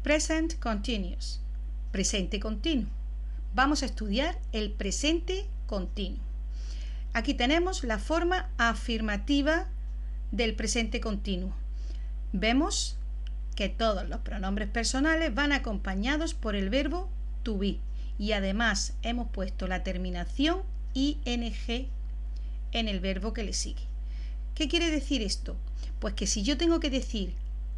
Present Continuous, presente continuo. Vamos a estudiar el presente continuo. Aquí tenemos la forma afirmativa del presente continuo. Vemos que todos los pronombres personales van acompañados por el verbo to be y además hemos puesto la terminación ing en el verbo que le sigue. ¿Qué quiere decir esto? Pues que si yo tengo que decir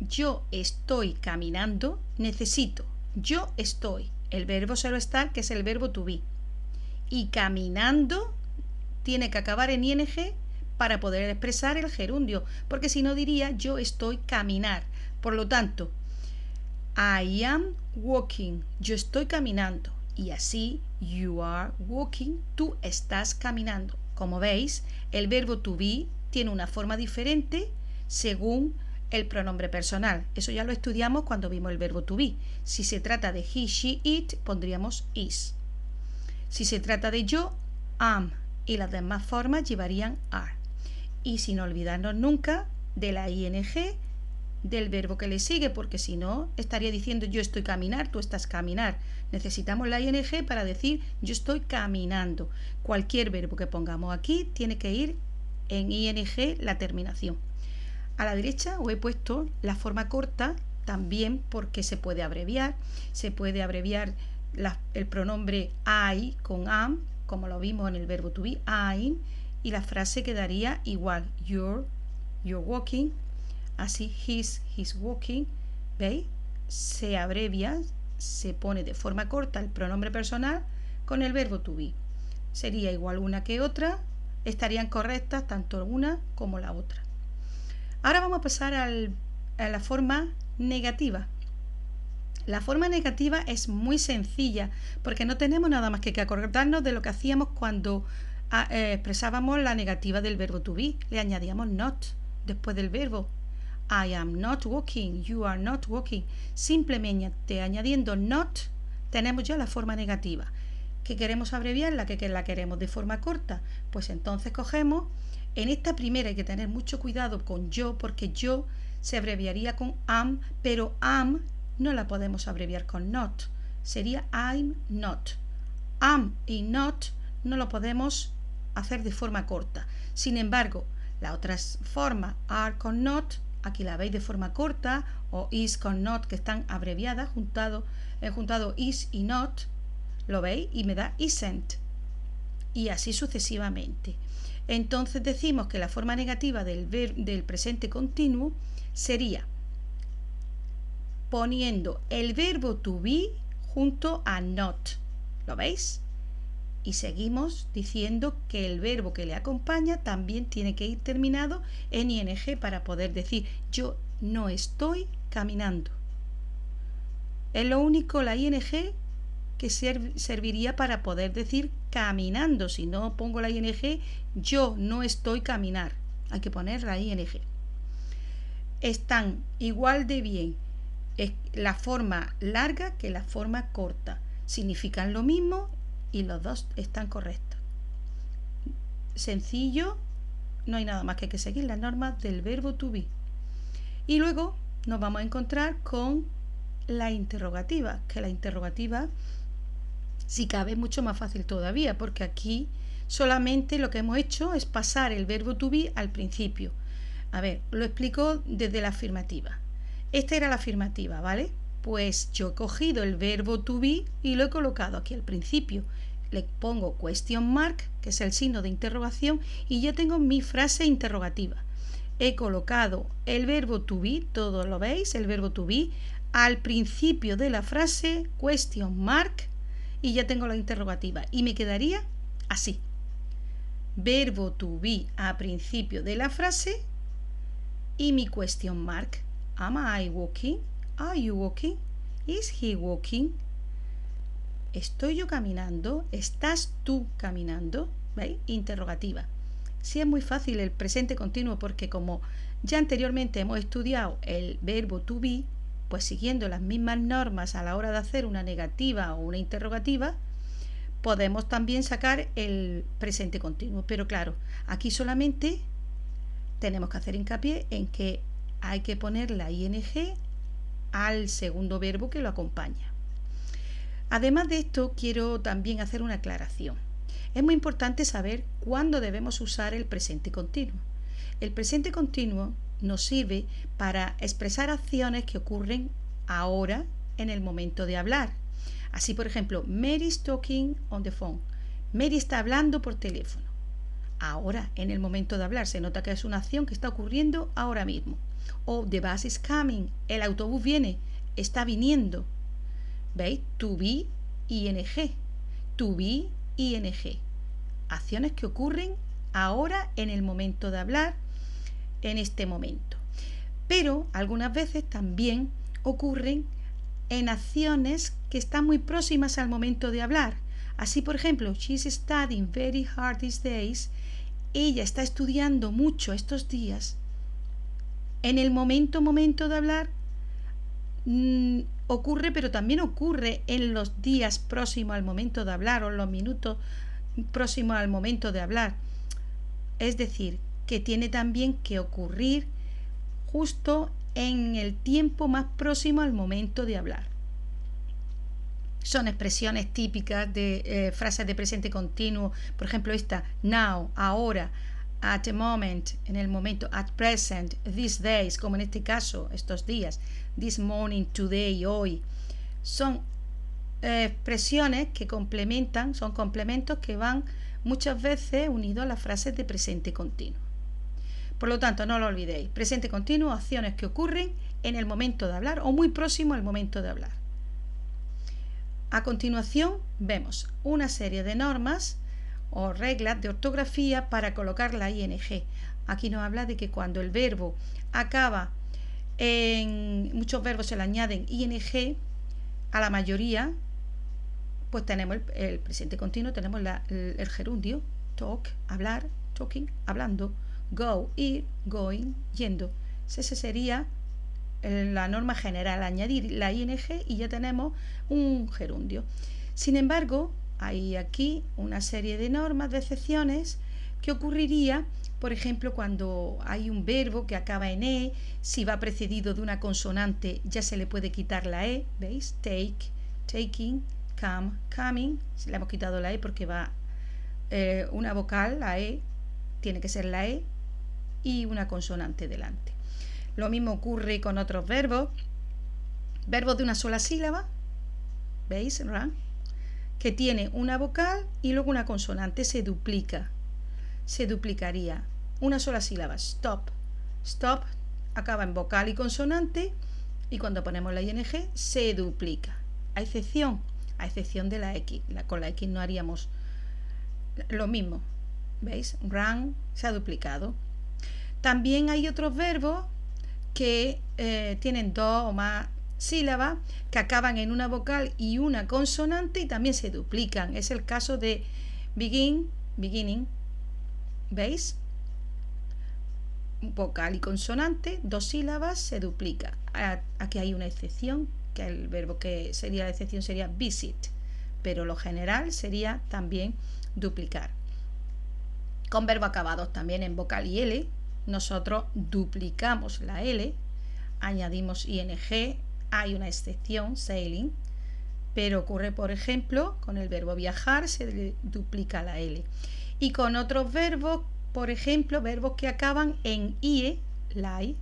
yo estoy caminando, necesito yo estoy, el verbo solo estar, que es el verbo to be, y caminando tiene que acabar en ing para poder expresar el gerundio, porque si no diría yo estoy caminar. Por lo tanto, I am walking, yo estoy caminando, y así you are walking, tú estás caminando. Como veis, el verbo to be tiene una forma diferente según el pronombre personal. Eso ya lo estudiamos cuando vimos el verbo to be. Si se trata de he, she, it, pondríamos is. Si se trata de yo, am, y las demás formas llevarían are. Y sin olvidarnos nunca de la ing del verbo que le sigue, porque si no estaría diciendo yo estoy caminar, tú estás caminar. Necesitamos la ing para decir yo estoy caminando. Cualquier verbo que pongamos aquí tiene que ir en ing la terminación. A la derecha os he puesto la forma corta también porque se puede abreviar. Se puede abreviar el pronombre I con am, como lo vimos en el verbo to be, I'm, y la frase quedaría igual, you're walking, así he's walking. ¿Veis? Se abrevia, se pone de forma corta el pronombre personal con el verbo to be. Sería igual una que otra, estarían correctas tanto una como la otra. Ahora vamos a pasar a la forma negativa. La forma negativa es muy sencilla porque no tenemos nada más que acordarnos de lo que hacíamos cuando expresábamos la negativa del verbo to be. Le añadíamos not después del verbo. I am not walking, you are not walking. Simplemente añadiendo not tenemos ya la forma negativa. ¿Que queremos abreviarla? ¿Que la queremos de forma corta? Pues entonces cogemos. En esta primera hay que tener mucho cuidado con yo, porque yo se abreviaría con am, pero am no la podemos abreviar con not. Sería I'm not. Am y not no lo podemos hacer de forma corta. Sin embargo, la otra forma, are con not, aquí la veis de forma corta, o is con not, que están abreviadas, juntado is y not, lo veis y me da isn't. Y así sucesivamente. Entonces decimos que la forma negativa del presente continuo sería poniendo el verbo to be junto a not. ¿Lo veis? Y seguimos diciendo que el verbo que le acompaña también tiene que ir terminado en ing para poder decir yo no estoy caminando. Es lo único la ing que serviría para poder decir caminando. Si no pongo la ing, yo no estoy caminar. Hay que poner la ing. Están igual de bien la forma larga que la forma corta. Significan lo mismo y los dos están correctos. Sencillo, no hay nada más que seguir las normas del verbo to be. Y luego nos vamos a encontrar con la interrogativa, que la interrogativa, si cabe, es mucho más fácil todavía, porque aquí solamente lo que hemos hecho es pasar el verbo to be al principio. A ver, lo explico desde la afirmativa. Esta era la afirmativa, ¿vale? Pues yo he cogido el verbo to be y lo he colocado aquí al principio. Le pongo question mark, que es el signo de interrogación, y ya tengo mi frase interrogativa. He colocado el verbo to be, todos lo veis, el verbo to be, al principio de la frase, question mark, y ya tengo la interrogativa. Y me quedaría así. Verbo to be a principio de la frase y mi question mark. Am I walking? Are you walking? Is he walking? ¿Estoy yo caminando? ¿Estás tú caminando? ¿Veis? Interrogativa. Sí, es muy fácil el presente continuo porque como ya anteriormente hemos estudiado el verbo to be, pues siguiendo las mismas normas a la hora de hacer una negativa o una interrogativa, podemos también sacar el presente continuo. Pero claro, aquí solamente tenemos que hacer hincapié en que hay que poner la ing al segundo verbo que lo acompaña. Además de esto, quiero también hacer una aclaración. Es muy importante saber cuándo debemos usar el presente continuo. El presente continuo nos sirve para expresar acciones que ocurren ahora en el momento de hablar. Así, por ejemplo, Mary's talking on the phone. Mary está hablando por teléfono. Ahora, en el momento de hablar, se nota que es una acción que está ocurriendo ahora mismo. O the bus is coming. El autobús viene, está viniendo. ¿Veis? To be, ing. To be, ing. Acciones que ocurren ahora en el momento de hablar, en este momento. Pero algunas veces también ocurren en acciones que están muy próximas al momento de hablar. Así, por ejemplo, she's studying very hard these days. Ella está estudiando mucho estos días. En el momento de hablar ocurre, pero también ocurre en los días próximos al momento de hablar o en los minutos próximos al momento de hablar. Es decir, que tiene también que ocurrir justo en el tiempo más próximo al momento de hablar. Son expresiones típicas de frases de presente continuo, por ejemplo esta, now, ahora, at the moment, en el momento, at present, these days, como en este caso, estos días, this morning, today, hoy. Son expresiones que complementan, son complementos que van muchas veces unidos a las frases de presente continuo. Por lo tanto, no lo olvidéis, presente continuo, acciones que ocurren en el momento de hablar o muy próximo al momento de hablar. A continuación vemos una serie de normas o reglas de ortografía para colocar la ing. Aquí nos habla de que cuando el verbo acaba en muchos verbos se le añaden ing, a la mayoría pues tenemos el presente continuo, tenemos el gerundio, talk, hablar, talking, hablando, go, ir, going, yendo. Esa sería la norma general, añadir la ing y ya tenemos un gerundio. Sin embargo, hay aquí una serie de normas, de excepciones, que ocurriría, por ejemplo, cuando hay un verbo que acaba en e, si va precedido de una consonante ya se le puede quitar la e, ¿veis? Take, taking, come, coming, le hemos quitado la e porque va una vocal, la e, tiene que ser la e y una consonante delante. Lo mismo ocurre con otros verbos de una sola sílaba, ¿veis? Run, que tiene una vocal y luego una consonante, se duplica, se duplicaría. Una sola sílaba, stop, stop, acaba en vocal y consonante y cuando ponemos la ing se duplica, a excepción de la x, con la x no haríamos lo mismo, ¿veis? Run se ha duplicado. También hay otros verbos que tienen dos o más sílabas que acaban en una vocal y una consonante y también se duplican. Es el caso de begin, beginning, ¿veis? Vocal y consonante, dos sílabas, se duplica. Aquí hay una excepción, que el verbo que sería la excepción sería visit, pero lo general sería también duplicar. Con verbos acabados también en vocal y l, nosotros duplicamos la L, añadimos ing, hay una excepción, sailing, pero ocurre, por ejemplo, con el verbo viajar se duplica la L. Y con otros verbos, por ejemplo, verbos que acaban en ie, lie,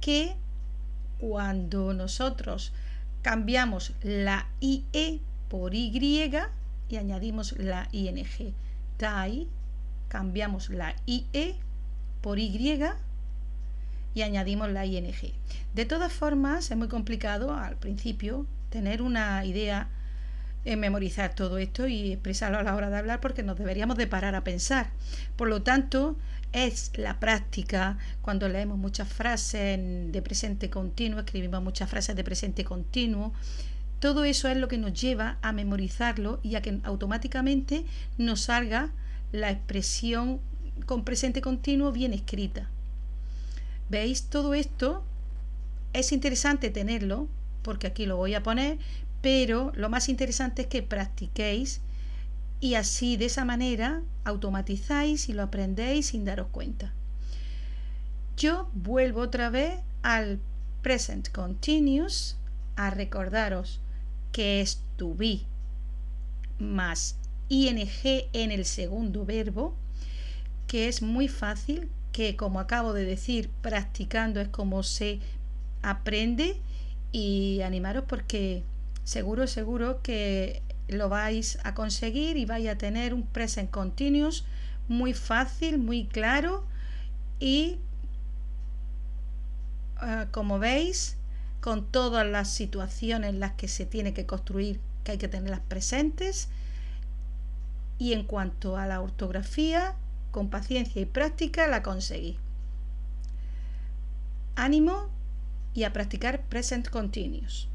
que cuando nosotros cambiamos la ie por y y añadimos la ing, die, cambiamos la ie por y y añadimos la ing. De todas formas, es muy complicado al principio tener una idea, memorizar todo esto y expresarlo a la hora de hablar, porque nos deberíamos de parar a pensar. Por lo tanto, es la práctica. Cuando leemos muchas frases de presente continuo, escribimos muchas frases de presente continuo, todo eso es lo que nos lleva a memorizarlo y a que automáticamente nos salga la expresión con presente continuo bien escrita. ¿Veis? Todo esto es interesante tenerlo, porque aquí lo voy a poner, pero lo más interesante es que practiquéis y así de esa manera automatizáis y lo aprendéis sin daros cuenta. Yo vuelvo otra vez al present continuous, a recordaros que es to be más ing en el segundo verbo, que es muy fácil, que como acabo de decir, practicando es como se aprende, y animaros porque seguro que lo vais a conseguir y vais a tener un present continuous muy fácil, muy claro y como veis, con todas las situaciones en las que se tiene que construir, que hay que tenerlas presentes. Y en cuanto a la ortografía, con paciencia y práctica la conseguí. Ánimo y a practicar present continuous.